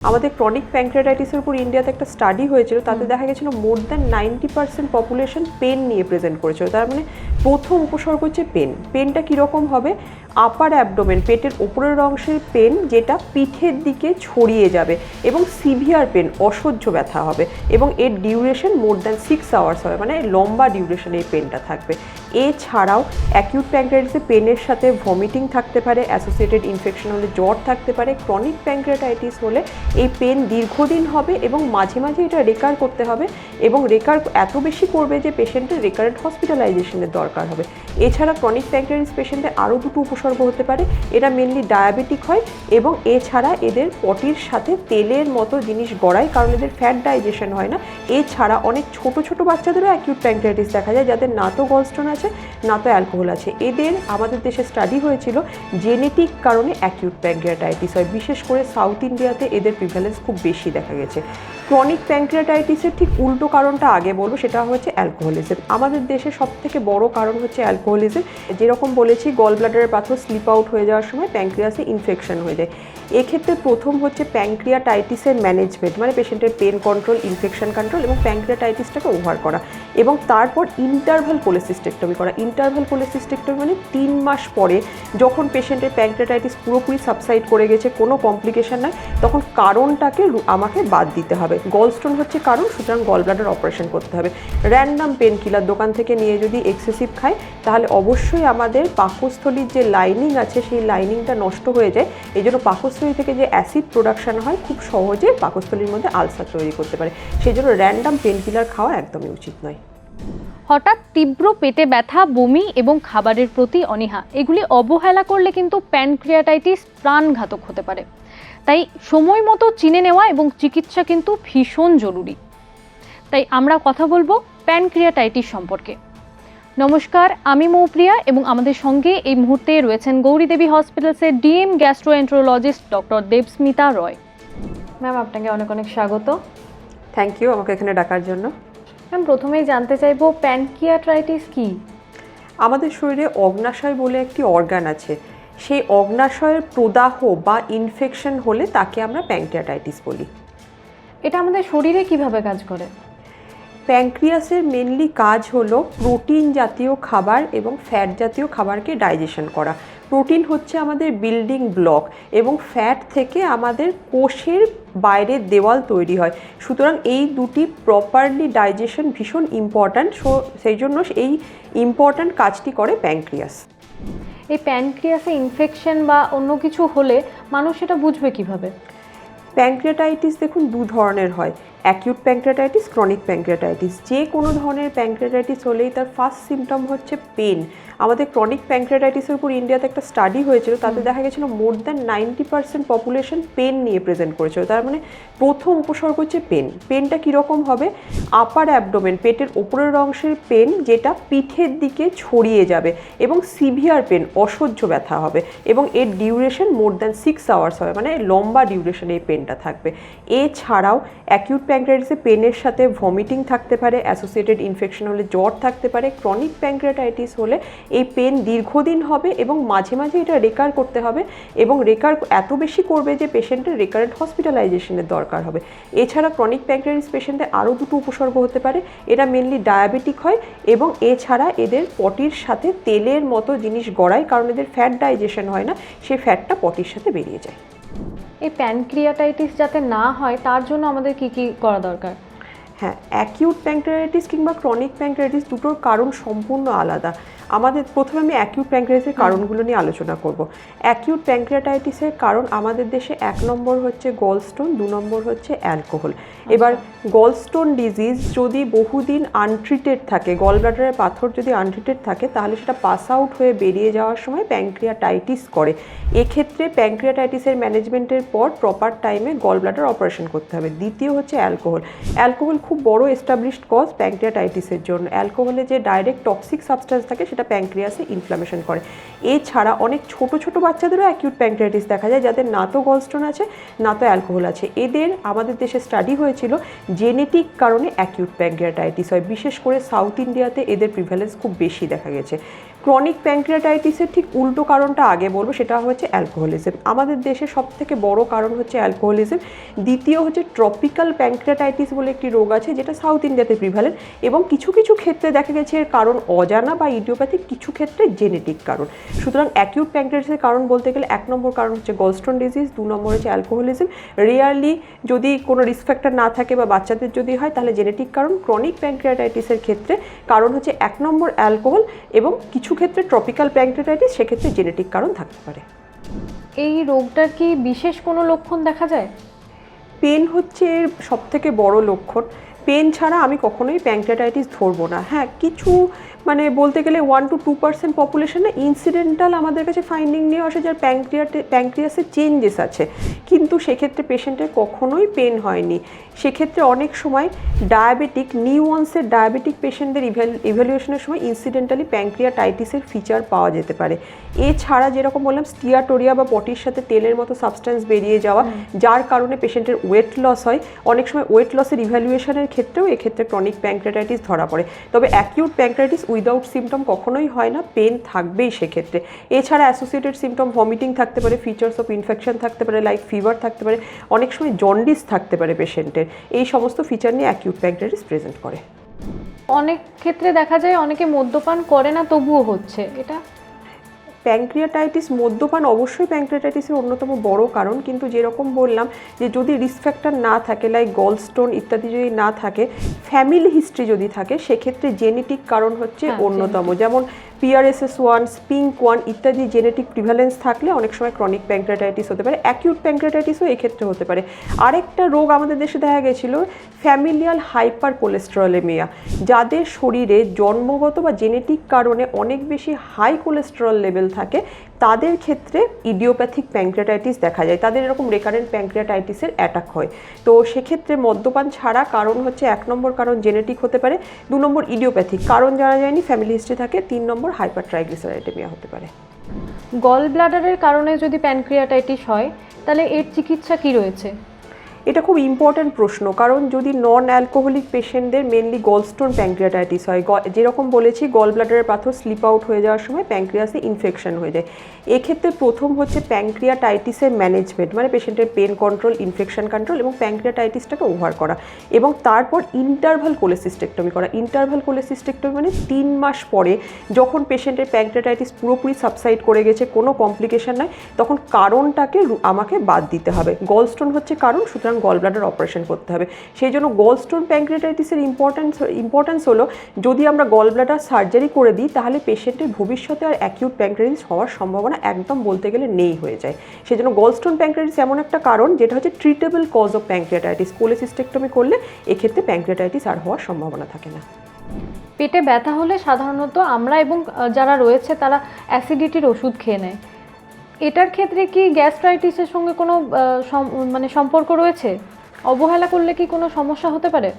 আমাদের ক্রনিক প্যানক্রিয়াটাইটিসের উপর ইন্ডিয়াতে একটা স্টাডি হয়েছিল, তাতে দেখা গেছিল মোর দ্যান 90% পপুলেশন পেন নিয়ে প্রেজেন্ট করেছিল। তার মানে প্রথম উপসর্গ হচ্ছে পেন। পেনটা কীরকম হবে? আপার অ্যাবডোমেন, পেটের ওপরের অংশের পেন, যেটা পিঠের দিকে ছড়িয়ে যাবে এবং সিভিয়ার পেন, অসহ্য ব্যথা হবে এবং এর ডিউরেশন মোর দ্যান 6 আওয়ার্স হবে, মানে লম্বা ডিউরেশন এই পেনটা থাকবে। এছাড়াও অ্যাকিউট প্যানক্রিয়াটাইটিসে পেনের সাথে ভমিটিং থাকতে পারে, অ্যাসোসিয়েটেড ইনফেকশন হলে জ্বর থাকতে পারে। ক্রনিক প্যানক্রিয়াটাইটিস হলে এই পেন দীর্ঘদিন হবে এবং মাঝে মাঝে এটা রেকার করতে হবে এবং রেকার এত বেশি করবে যে পেশেন্টের রেকারেন্ট হসপিটালাইজেশনের দরকার হবে। এছাড়া ক্রনিক প্যানক্রিয়াটাইটিস পেশেন্টের আরও দুটো উপসর্গ হতে পারে। এরা মেনলি ডায়াবেটিক হয় এবং এছাড়া এদের পটির সাথে তেলের মতো জিনিস গড়ায়, কারণ এদের ফ্যাট ডাইজেশন হয় না। এছাড়া অনেক ছোট ছোট বাচ্চাদেরও অ্যাকিউট প্যানক্রিয়াটাইটিস দেখা যায়, যাদের না তো গলস্টোন আছে না তো অ্যালকোহল আছে। এদের আমাদের দেশে স্টাডি হয়েছিল জেনেটিক কারণে অ্যাকিউট প্যানক্রিয়াটাইটিস হয়, বিশেষ করে সাউথ ইন্ডিয়াতে এদের প্রিভ্যালেন্স খুব বেশি দেখা গেছে। ক্রনিক প্যানক্রিয়াটাইটিসের ঠিক উল্টো কারণটা আগে বলবো, সেটা হচ্ছে অ্যালকোহলিজম। আমাদের দেশে সবথেকে বড় কারণ হচ্ছে অ্যালকোহলিজম। যেরকম বলেছি, গল ব্লাডারের পাথর স্লিপ আউট হয়ে যাওয়ার সময় প্যানক্রিয়াসে ইনফেকশন হয়ে যায়। এক্ষেত্রে প্রথম হচ্ছে প্যানক্রিয়াটাইটিসের ম্যানেজমেন্ট, মানে পেশেন্টের পেন কন্ট্রোল, ইনফেকশন কন্ট্রোল এবং প্যানক্রিয়াটাইটিসটাকে ওভার করা, এবং তারপর ইন্টারভাল কোলেসিস্টেক্টমি করা। ইন্টারভাল কোলেসিস্টেক্টমি মানে 3 মাস পরে যখন পেশেন্টের প্যানক্রিয়াটাইটিস পুরোপুরি সাবসাইড করে গেছে, কোনো কমপ্লিকেশন নাই, তখন কারণটাকে আমাকে বাদ দিতে হবে। গলস্টোন হচ্ছে কারণ, সুতরাং গল ব্লাডার অপারেশন করতে হবে। র্যান্ডাম পেন কিলার দোকান থেকে নিয়ে যদি এক্সেসিভ খায়, তাহলে অবশ্যই আমাদের পাকস্থলীর যে লাইনিং আছে সেই লাইনিংটা নষ্ট হয়ে যায়। এই জন্য পাকস্থলী থেকে যে অ্যাসিড প্রোডাকশন হয় খুব সহজে পাকস্থলীর মধ্যে আলসার তৈরি করতে পারে। সেই জন্য র্যান্ডাম পেন কিলার খাওয়া একদমই উচিত নয়। হঠাৎ তীব্র পেটে ব্যথা, বমি এবং খাবারের প্রতি অনীহা, এগুলি অবহেলা করলে কিন্তু প্যানক্রিয়াটাইটিস প্রাণঘাতক হতে পারে। তাই সময় মতো চিনে নেওয়া এবং চিকিৎসা কিন্তু ভীষণ জরুরি। তাই আমরা কথা বলবো প্যানক্রিয়াটাইটিস সম্পর্কে। নমস্কার, আমি মৌপ্রিয়া এবং আমাদের সঙ্গে এই মুহূর্তে রয়েছেন Gouri Devi হসপিটালসের DM gastroenterologist doctor Debasmita রয়। ম্যাম, আপনাকে অনেক অনেক স্বাগত। থ্যাংক ইউ আমাকে এখানে ডাকার জন্য। ম্যাম, প্রথমেই জানতে চাইবো প্যানক্রিয়াটাইটিস কি? আমাদের শরীরে অগ্নাশয় বলে একটি অর্গান আছে। সেই অগ্নাশয়ের প্রদাহ বা ইনফেকশন হলে তাকে আমরা প্যানক্রিয়াটাইটিস বলি। এটা আমাদের শরীরে কিভাবে কাজ করে? প্যানক্রিয়াসের মেনলি কাজ হলো প্রোটিন জাতীয় খাবার এবং ফ্যাট জাতীয় খাবারকে ডাইজেশন করা। প্রোটিন হচ্ছে আমাদের বিল্ডিং ব্লক এবং ফ্যাট থেকে আমাদের কোষের বাইরের দেওয়াল তৈরি হয়। সুতরাং এই দুটি প্রপারলি ডাইজেশন ভীষণ ইম্পর্ট্যান্ট। সেই জন্য এই ইম্পর্ট্যান্ট কাজটি করে প্যানক্রিয়াস। এই প্যানক্রিয়াসে ইনফেকশন বা অন্য কিছু হলে মানুষ সেটা বুঝবে কিভাবে? প্যানক্রিয়াটাইটিস দেখুন দু ধরনের হয়, অ্যাকিউট প্যানক্রিয়াটাইটিস, ক্রনিক প্যানক্রিয়াটাইটিস। যে কোনো ধরনের প্যানক্রিয়াটাইটিস হলেই তার ফার্স্ট সিমটম হচ্ছে পেন। আমাদের ক্রনিক প্যানক্রিয়াটাইটিসের উপর ইন্ডিয়াতে একটা স্টাডি হয়েছিল, তাতে দেখা গেছিলো মোর দ্যান 90% পপুলেশন পেন নিয়ে প্রেজেন্ট করেছিল। তার মানে প্রথম উপসর্গ হচ্ছে পেন। পেনটা কীরকম হবে? আপার অ্যাবডোমেন, পেটের ওপরের অংশের পেন, যেটা পিঠের দিকে ছড়িয়ে যাবে এবং সিভিয়ার পেন, অসহ্য ব্যথা হবে এবং এর ডিউরেশন মোর দ্যান 6 আওয়ার্স হবে, মানে লম্বা ডিউরেশন এই পেনটা থাকবে। এছাড়াও অ্যাকিউট প্যানক্রিয়াটাইটিসে পেনের সাথে ভমিটিং থাকতে পারে, অ্যাসোসিয়েটেড ইনফেকশন হলে জ্বর থাকতে পারে। ক্রনিক প্যানক্রিয়াটাইটিস হলে এই পেন দীর্ঘদিন হবে এবং মাঝে মাঝে এটা রেকার করতে হবে এবং রেকার এত বেশি করবে যে পেশেন্টের রেকারেন্ট হসপিটালাইজেশনের দরকার হবে। এছাড়া ক্রনিক প্যানক্রিয়াটাইটিস পেশেন্টের আরও দুটো উপসর্গ হতে পারে। এরা মেনলি ডায়াবেটিক হয় এবং এছাড়া এদের পটির সাথে তেলের মতো জিনিস গড়ায়, কারণ এদের ফ্যাট ডাইজেশন হয় না, সেই ফ্যাটটা পটির সাথে বেরিয়ে যায়। এই প্যানক্রিয়াটাইটিস যাতে না হয় তার জন্য আমাদের কি কি করা দরকার? হ্যাঁ, অ্যাকিউট প্যানক্রিয়াটাইটিস কিংবা ক্রনিক প্যানক্রিয়াটাইটিস দুটোর কারণ সম্পূর্ণ আলাদা। আমাদের প্রথমে আমি অ্যাকিউট প্যানক্রিয়াটাইটিসের কারণগুলো নিয়ে আলোচনা করব। অ্যাকিউট প্যানক্রিয়াটাইটিসের কারণ আমাদের দেশে 1 নম্বর হচ্ছে গলস্টোন, 2 নম্বর হচ্ছে অ্যালকোহল। এবার গলস্টোন ডিজিজ যদি বহুদিন আনট্রিটেড থাকে, গল ব্লাডারের পাথর যদি আনট্রিটেড থাকে, তাহলে সেটা পাস আউট হয়ে বেরিয়ে যাওয়ার সময় প্যানক্রিয়াটাইটিস করে। এক্ষেত্রে প্যানক্রিয়াটাইটিসের ম্যানেজমেন্টের পর প্রপার টাইমে গল ব্লাডার অপারেশন করতে হবে। দ্বিতীয় হচ্ছে অ্যালকোহল। অ্যালকোহল খুব বড় এস্টাবলিশড কজ প্যানক্রিয়াটাইটিসের জন্য। অ্যালকোহলে যে ডাইরেক্ট টক্সিক সাবস্টেন্স থাকে সেটা প্যানক্রিয়াসে ইনফ্লামেশন করে। এছাড়া অনেক ছোট ছোট বাচ্চাদেরও অ্যাকিউট প্যানক্রিয়াটাইটিস দেখা যায়, যাদের না তো গলস্টোন আছে না তো অ্যালকোহল আছে। এদের আমাদের দেশে স্টাডি হয়েছিল জেনেটিক কারণে অ্যাকিউট প্যানক্রিয়াটাইটিস হয়, বিশেষ করে সাউথ ইন্ডিয়াতে এদের প্রিভ্যালেন্স খুব বেশি দেখা গেছে। ক্রনিক প্যানক্রিয়াটাইটিসের ঠিক উল্টো কারণটা আগে বলবো, সেটা হচ্ছে অ্যালকোহলিজম। আমাদের দেশে সবথেকে বড় কারণ হচ্ছে অ্যালকোহলিজম। দ্বিতীয় হচ্ছে ট্রপিক্যাল প্যানক্রিয়াটাইটিস বলে একটি রোগ আছে, যেটা সাউথ ইন্ডিয়াতে প্রিভ্যালেন্ট, এবং কিছু কিছু ক্ষেত্রে দেখা গেছে এর কারণ অজানা বা ইডিওপ্যাথিক, কিছু ক্ষেত্রে জেনেটিক কারণ। সুতরাং অ্যাকিউট প্যানক্রিয়াটাইটিসের কারণ বলতে গেলে 1 নম্বর কারণ হচ্ছে গলস্টোন ডিজিজ, 2 নম্বর হচ্ছে অ্যালকোহলিজম। রেয়ারলি যদি কোনো রিস্ক ফ্যাক্টর না থাকে বা বাচ্চাদের যদি হয় তাহলে জেনেটিক কারণ। ক্রনিক প্যানক্রিয়াটাইটিসের ক্ষেত্রে কারণ হচ্ছে 1 নম্বর অ্যালকোহল, এবং কিছু ক্ষেত্রে ট্রপিক্যাল প্যানক্রিয়াটাইটিস, সেক্ষেত্রে জেনেটিক কারণ থাকতে পারে। এই রোগটার কি বিশেষ কোনো লক্ষণ দেখা যায়? পেন হচ্ছে এর সবথেকে বড় লক্ষণ। পেন ছাড়া আমি কখনোই প্যানক্রিয়াটাইটিস ধরবো না। হ্যাঁ, কিছু মানে বলতে গেলে 1 to 2% পপুলেশনে ইনসিডেন্টাল আমাদের কাছে ফাইন্ডিং নিয়ে আসে যার প্যানক্রিয়াসে চেঞ্জেস আছে, কিন্তু সেক্ষেত্রে পেশেন্টের কখনোই পেন হয়নি। সেক্ষেত্রে অনেক সময় ডায়াবেটিক, নিউ অনসেট ডায়াবেটিক পেশেন্টদের ইভ্যালুয়েশনের সময় ইনসিডেন্টালি প্যানক্রিয়াটাইটিসের ফিচার পাওয়া যেতে পারে। এছাড়া যেরকম বললাম, স্টিয়াটোরিয়া বা পটির সাথে তেলের মতো সাবস্টেন্স বেরিয়ে যাওয়া, যার কারণে পেশেন্টের ওয়েট লস হয়। অনেক সময় ওয়েট লসের ইভ্যালুয়েশনের ক্ষেত্রেও এক্ষেত্রে ক্রনিক প্যানক্রিয়াটাইটিস ধরা পড়ে। তবে অ্যাকিউট প্যানক্রিয়াটাইটিস উইদাউট সিমটম কখনোই হয় না, পেন থাকবেই সেক্ষেত্রে। এছাড়া অ্যাসোসিয়েটেড সিমটম ভমিটিং থাকতে পারে, ফিচার্স অফ ইনফেকশন থাকতে পারে, লাইক ফিভার থাকতে পারে, অনেক সময় জন্ডিস থাকতে পারে পেশেন্টের। এই সমস্ত ফিচার নিয়ে অ্যাকিউট প্যানক্রিয়াটাইটিস প্রেজেন্ট করে। অনেক ক্ষেত্রে দেখা যায় অনেকে মদ্যপান করে না তবুও হচ্ছে, এটা প্যানক্রিয়াটাইটিস, মদ্যপান অবশ্যই প্যানক্রিয়াটাইটিসের অন্যতম বড় কারণ, কিন্তু যেরকম বললাম যে যদি রিস্ক ফ্যাক্টর না থাকে, লাইক গলস্টোন ইত্যাদি যদি না থাকে, ফ্যামিলি হিস্ট্রি যদি থাকে, সেক্ষেত্রে জেনেটিক কারণ হচ্ছে অন্যতম। যেমন PRSS1, SPINK1 ইত্যাদি জেনেটিক প্রিভ্যালেন্স থাকলে অনেক সময় ক্রনিক প্যানক্রিয়াটাইটিস হতে পারে। অ্যাকিউট প্যানক্রিয়াটাইটিসও এক্ষেত্রে হতে পারে। আরেকটা রোগ আমাদের দেশে দেখা গেছিলো, ফ্যামিলিয়াল হাইপার কোলেস্টেরলেমিয়া, যাদের শরীরে জন্মগত বা জেনেটিক কারণে অনেক বেশি হাই কোলেস্টেরল লেভেল থাকে, তাদের ক্ষেত্রে ইডিওপ্যাথিক প্যানক্রিয়াটাইটিস দেখা যায়, তাদের এরকম রেকারেন্ট প্যানক্রিয়াটাইটিসের অ্যাটাক হয়। তো সেক্ষেত্রে মদ্যপান ছাড়া কারণ হচ্ছে 1 নম্বর কারণ জেনেটিক হতে পারে, 2 নম্বর ইডিওপ্যাথিক কারণ জানা যায়নি, ফ্যামিলি হিস্ট্রি থাকে, 3 নম্বর হাইপার ট্রাইগ্লিসারাইডেমিয়া হতে পারে। গল ব্লাডারের কারণে যদি প্যানক্রিয়াটাইটিস হয় তাহলে এর চিকিৎসা কি রয়েছে? এটা খুব ইম্পর্ট্যান্ট প্রশ্ন, কারণ যদি নন অ্যালকোহলিক পেশেন্টদের মেনলি গলস্টোন প্যানক্রিয়াটাইটিস হয়, যেরকম বলেছি গল ব্লাডারের পাথর স্লিপ আউট হয়ে যাওয়ার সময় প্যানক্রিয়াসে ইনফেকশন হয়ে যায়। এক্ষেত্রে প্রথম হচ্ছে প্যানক্রিয়াটাইটিসের ম্যানেজমেন্ট, মানে পেশেন্টের পেন কন্ট্রোল, ইনফেকশন কন্ট্রোল এবং প্যানক্রিয়াটাইটিসটাকে ওভার করা, এবং তারপর ইন্টারভাল কোলেসিস্টেক্টমি করা। ইন্টারভাল কোলেসিস্টেক্টমি মানে 3 মাস পরে যখন পেশেন্টের প্যানক্রিয়াটাইটিস পুরোপুরি সাবসাইড করে গেছে, কোনো কমপ্লিকেশন নয়, তখন কারণটাকে আমাকে বাদ দিতে হবে। গলস্টোন হচ্ছে কারণ, সুতরাং গল ব্লাডার অপারেশন করতে হবে। সেই জন্য গলস্টোন প্যানক্রিয়াটাইটিসের ইম্পর্টেন্স হলো, যদি আমরা গল ব্লাডার সার্জারি করে দিই তাহলে পেশেন্টের ভবিষ্যতে আর অ্যাকিউট প্যানক্রিয়াটাইটিস হওয়ার সম্ভাবনা একদম বলতে গেলে নেই হয়ে যায়। সেই জন্য গলস্টোন প্যানক্রিয়াটাইটিস এমন একটা কারণ যেটা হচ্ছে treatable cause of pancreatitis. Cholecystectomy করলে এক্ষেত্রে প্যানক্রিয়াটাইটিস আর হওয়ার সম্ভাবনা থাকে না। পেটে ব্যথা হলে সাধারণত আমরা এবং যারা রয়েছে তারা অ্যাসিডিটির ওষুধ খেয়ে নেয়। এটার ক্ষেত্রে কি গ্যাস্ট্রাইটিসের সঙ্গে কোনো সম্পর্ক রয়েছে? অবহেলা করলে কি কোনো সমস্যা হতে পারে?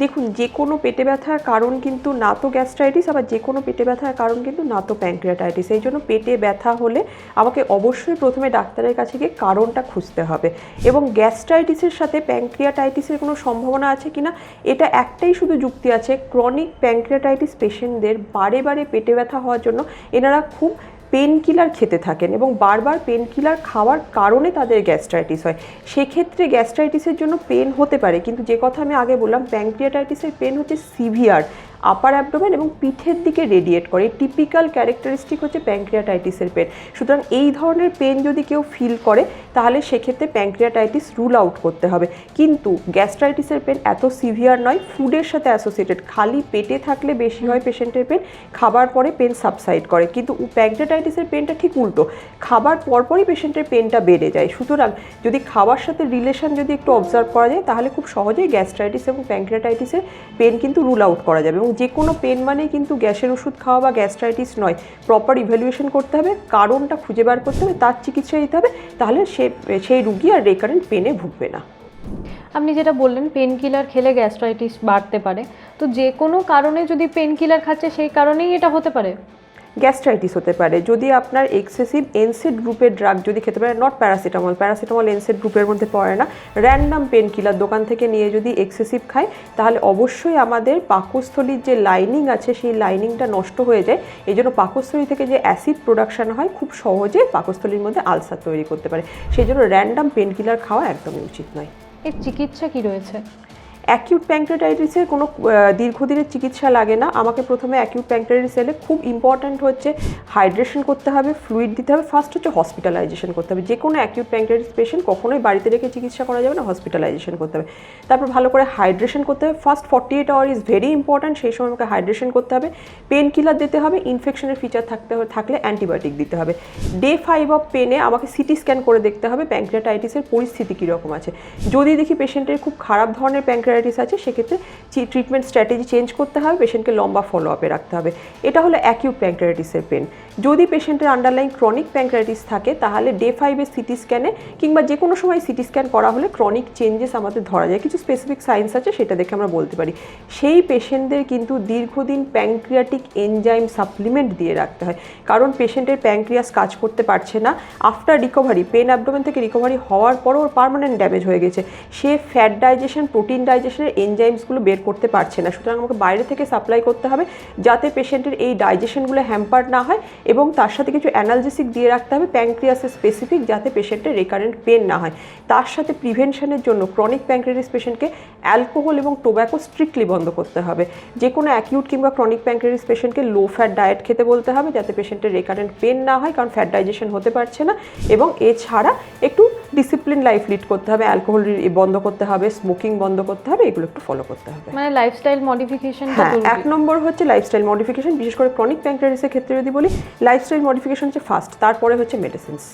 দেখুন, যে কোনো পেটে ব্যথার কারণ কিন্তু না তো গ্যাস্ট্রাইটিস, আবার যে কোনো পেটে ব্যথার কারণ কিন্তু না তো প্যানক্রিয়াটাইটিস। এই জন্য পেটে ব্যথা হলে আমাকে অবশ্যই প্রথমে ডাক্তারের কাছে গিয়ে কারণটা খুঁজতে হবে। এবং গ্যাস্ট্রাইটিসের সাথে প্যানক্রিয়াটাইটিসের কোনো সম্ভাবনা আছে কিনা, এটা একটাই শুধু যুক্তি আছে, ক্রনিক প্যানক্রিয়াটাইটিস পেশেন্টদের বারে বারে পেটে ব্যথা হওয়ার জন্য এনারা খুব পেন কিলার খেতে থাকেন, এবং বারবার পেন কিলার খাওয়ার কারণে তাদের গ্যাস্ট্রাইটিস হয়। সেক্ষেত্রে গ্যাস্ট্রাইটিসের জন্য পেন হতে পারে, কিন্তু যে কথা আমি আগে বললাম, প্যানক্রিয়াটাইটিসের পেন হচ্ছে সিভিয়ার, আপার অ্যাবডোমেন এবং পিঠের দিকে রেডিয়েট করে। টিপিক্যাল ক্যারেক্টারিস্টিক হচ্ছে প্যানক্রিয়াটাইটিসের পেন। সুতরাং এই ধরনের পেন যদি কেউ ফিল করে তাহলে সেক্ষেত্রে প্যানক্রিয়াটাইটিস রুল আউট করতে হবে। কিন্তু গ্যাস্ট্রাইটিসের পেন এত সিভিয়ার নয়, ফুডের সাথে অ্যাসোসিয়েটেড। খালি পেটে থাকলে বেশি হয় পেশেন্টের পেন, খাবার পরে পেন সাবসাইড করে। কিন্তু প্যানক্রিয়াটাইটিসের পেনটা ঠিক উল্টো, খাবার পরপরই পেশেন্টের পেনটা বেড়ে যায়। সুতরাং যদি খাবার সাথে রিলেশন যদি একটু অবজার্ভ করা যায় তাহলে খুব সহজেই গ্যাস্ট্রাইটিস এবং প্যানক্রিয়াটাইটিসের পেন কিন্তু রুল আউট করা যাবে। এবং যে কোনো পেন মানেই কিন্তু গ্যাসের ওষুধ খাওয়া বা গ্যাস্ট্রাইটিস নয়, প্রপার ইভ্যালুয়েশন করতে হবে, কারণটা খুঁজে বার করতে হবে, তার চিকিৎসা দিতে হবে, তাহলে সেই রুগী আর রেকারেন্ট পেনে ভুগবে না। আপনি যেটা বললেন পেন কিলার খেলে গ্যাস্ট্রাইটিস বাড়তে পারে, তো যে কোনো কারণে যদি পেন কিলার খাচ্ছে সেই কারণেই এটা হতে পারে? গ্যাস্ট্রাইটিস হতে পারে। যদি আপনার এক্সেসিভ এনসেড গ্রুপের ড্রাগ যদি খেতে পারে, নট প্যারাসিটামল এনসেড গ্রুপের মধ্যে পড়ে না, র্যান্ডাম পেন কিলার দোকান থেকে নিয়ে যদি এক্সেসিভ খায়, তাহলে অবশ্যই আমাদের পাকস্থলীর যে লাইনিং আছে সেই লাইনিংটা নষ্ট হয়ে যায়। এই জন্য পাকস্থলী থেকে যে অ্যাসিড প্রোডাকশন হয় খুব সহজে পাকস্থলীর মধ্যে আলসার তৈরি করতে পারে। সেই জন্য র্যান্ডাম পেন কিলার খাওয়া একদমই উচিত নয়। এর চিকিৎসা কি রয়েছে? অ্যাকিউট প্যাঙ্ক্রিয়াটাইটিসের কোনো দীর্ঘদিনের চিকিৎসা লাগে না। আমাকে প্রথমে অ্যাকিউট প্যাঙ্ক্রিয়াটাইটিস এলে খুব ইম্পর্ট্যান্ট হচ্ছে হাইড্রেশন করতে হবে, ফ্লুইড দিতে হবে, ফার্স্ট হচ্ছে হসপিটালাইজেশন করতে হবে। যে কোনো অ্যাকিউট প্যাঙ্ক্রিয়াটাইটিস পেশেন্ট কখনোই বাড়িতে রেখে চিকিৎসা করা যাবে না, হসপিটালাইজেশন করতে হবে। তারপর ভালো করে হাইড্রেশন করতে হবে, first 48 hour is very important, সেই সময় আমাকে হাইড্রেশন করতে হবে, পেন কিলার দিতে হবে, ইনফেকশনের ফিচার থাকলে অ্যান্টিবায়োটিক দিতে হবে। ডে 5 অফ পেনে আমাকে সিটি স্ক্যান করে দেখতে হবে প্যাঙ্ক্রিয়াটাইটিসের পরিস্থিতি কীরকম আছে। যদি দেখি পেশেন্টের খুব খারাপ ধরনের প্যাঙ্ক্রিয়াটাইটিস আছে, সেক্ষেত্রে ট্রিটমেন্ট স্ট্র্যাটেজি চেঞ্জ করতে হবে, পেশেন্টকে লম্বা ফলো আপে রাখতে হবে। এটা হলো অ্যাকিউট প্যাঙ্ক্রিয়াটাইটিসের পেন। যদি পেশেন্টের আন্ডারলাইন ক্রনিক প্যাঙ্ক্রিয়াটাইটিস থাকে, তাহলে ডে 5 সিটি স্ক্যানে কিংবা যে কোনো সময় সিটি স্ক্যান করা হলে ক্রনিক চেঞ্জেস আমাদের ধরা যায়। কিছু স্পেসিফিক সাইন্স আছে, সেটা দেখে আমরা বলতে পারি। সেই পেশেন্টদের কিন্তু দীর্ঘদিন প্যাঙ্ক্রিয়াটিক এনজাইম সাপ্লিমেন্ট দিয়ে রাখতে হয়, কারণ পেশেন্টের প্যাঙ্ক্রিয়াস কাজ করতে পারছে না। আফটার রিকভারি, পেন অ্যাবডোমেন থেকে রিকভারি হওয়ার পরও ওর পার্মানেন্ট ড্যামেজ হয়ে গেছে, সে ফ্যাট ডাইজেশন, প্রোটিন ডাইজেশনের এনজাইমসগুলো বের করতে পারছে না। সুতরাং আমাকে বাইরে থেকে সাপ্লাই করতে হবে, যাতে পেশেন্টের এই ডাইজেশনগুলো হ্যাম্পার্ড না হয়, এবং তার সাথে কিছু অ্যানালজেসিক দিয়ে রাখতে হবে প্যাঙ্ক্রিয়াসের স্পেসিফিক, যাতে পেশেন্টের রিকারেন্ট পেন না হয়। তার সাথে প্রিভেনশনের জন্য ক্রনিক প্যাঙ্ক্রিয়াটাইটিস পেশেন্টকে অ্যালকোহল এবং টোব্যাকো স্ট্রিক্টলি বন্ধ করতে হবে। যে কোনো অ্যাকিউট কিংবা ক্রনিক প্যাঙ্ক্রিয়াটাইটিস পেশেন্টকে লো ফ্যাট ডায়েট খেতে বলতে হবে, যাতে পেশেন্টের রিকারেন্ট পেন না হয়, কারণ ফ্যাট ডাইজেশন হতে পারছে না। এবং এছাড়া একটু ডিসিপ্লিন লাইফ লিড করতে হবে, অ্যালকোহল বন্ধ করতে হবে, স্মোকিং বন্ধ করতে হবে, এগুলো একটু ফলো করতে হবে। মানে লাইফস্টাইল মডিফিকেশন। হ্যাঁ, 1 নম্বর হচ্ছে লাইফস্টাইল মডিফিকেশন। বিশেষ করে ক্রনিক প্যাঙ্ক্রিয়াটাইটিসের ক্ষেত্রে যদি বলি, লাইফস্টাইল মডিফিকেশন হচ্ছে ফার্স্ট, তারপরে হচ্ছে মেডিসিনস।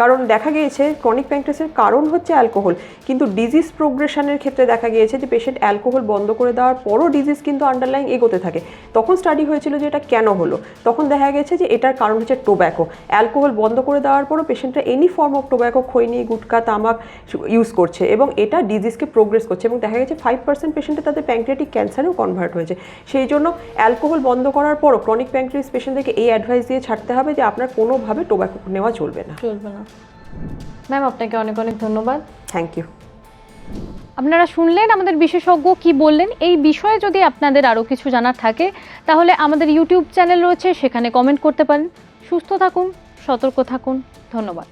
কারণ দেখা গিয়েছে ক্রনিক প্যাঙ্ক্রিয়াসের কারণ হচ্ছে অ্যালকোহল, কিন্তু ডিজিজ প্রোগ্রেশনের ক্ষেত্রে দেখা গিয়েছে যে পেশেন্ট অ্যালকোহল বন্ধ করে দেওয়ার পরও ডিজিজ কিন্তু আন্ডারলাইন এগোতে থাকে। তখন স্টাডি হয়েছিল যে এটা কেন হলো, তখন দেখা গেছে যে এটার কারণ হচ্ছে টোব্যাকো। অ্যালকোহল বন্ধ করে দেওয়ার পরও পেশেন্টরা এনি ফর্ম অফ টোব্যাকো, খৈনি, গুটখা, তামাক ইউজ করছে, এবং এটা ডিজিজকে প্রোগ্রেস করছে, এবং দেখা গেছে 5% পেশেন্টে তাদের প্যাঙ্ক্রিয়াটিক ক্যান্সারেও কনভার্ট হয়েছে। সেই জন্য অ্যালকোহল বন্ধ করার পরও ক্রনিক প্যাঙ্ক্রিয়াস পেশেন্টদেরকে এই অ্যাডভাইস দিয়ে ছাড়তে হবে যে আপনার কোনোভাবে টোব্যাকো নেওয়া চলবে না। ম্যাম, আপনাকে অনেক অনেক ধন্যবাদ। Thank you. আপনারা শুনলেন আমাদের বিশেষজ্ঞ কি বললেন। এই বিষয়ে যদি আপনাদের আরও কিছু জানার থাকে, তাহলে আমাদের ইউটিউব চ্যানেল রয়েছে, সেখানে কমেন্ট করতে পারেন। সুস্থ থাকুন, সতর্ক থাকুন। ধন্যবাদ।